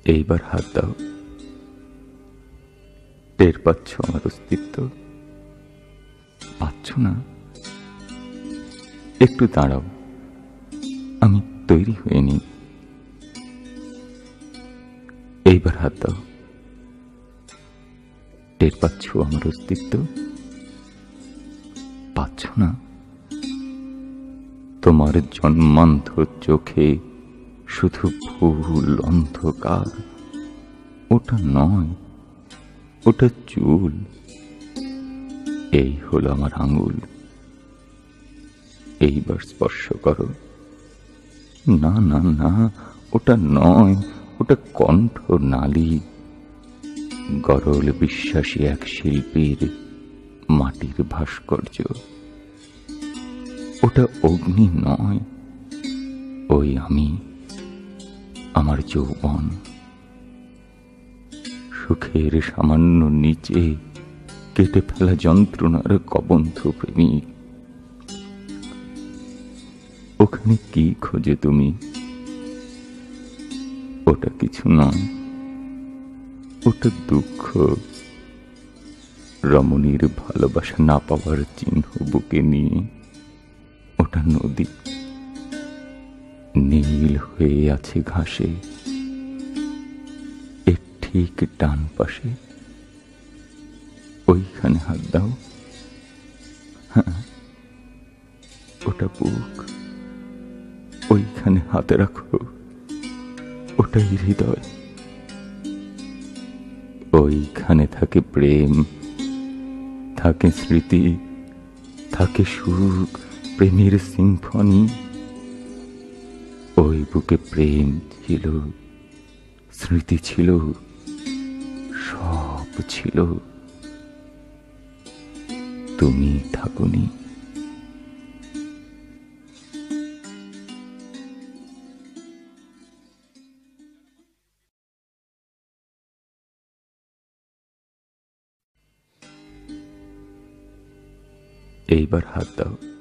এইবার হাত দাও। টের পাচ্ছ আমার অস্তিত্ব? পাচ্ছ না? একটু দাঁড়াও, আমি তৈরি হয়ে নি। এইবার হাত দাও। টের পাচ্ছ আমার অস্তিত্ব? পাচ্ছ না? তোমার জন্মান্ধ চোখে শুধু ভুল, অন্ধকার। ওটা নয়, ওটা চুল। এই হলো আমার আঙুল। এইবার স্পর্শ করো। না না না, ওটা নয়, ওটা কণ্ঠ নালী। গরল বিশ্বাসী এক শিল্পীর মাটির ভাস্কর্য। ওটা অগ্নি নয়, ওই আমি, আমার যৌবন। সুখের সামান্য নিচে কেটে ফেলা যন্ত্রণার কবন্ধ প্রেমিক। ওখানে কি খোঁজে তুমি? ওটা কিছু নয়, ওটা দুঃখ। রমণীর ভালোবাসা না পাওয়ার চিহ্ন বুকে নিয়ে। ওটা নদী, নীল হয়ে আছে ঘাসে। এর ঠিক ডান পাশে। ওইখানে হাত দাও। হ্যাঁ, ওটা বুক। ওইখানে হাতে রাখো। ওটাই হৃদয়। ওইখানে থাকে প্রেম, থাকে স্মৃতি, থাকে সুখ, প্রেমের সিম্ফনি। ওই বুকে প্রেম ছিল, স্মৃতি ছিল, সব ছিল। তুমি থাকোনি। এইবার হাত দাও।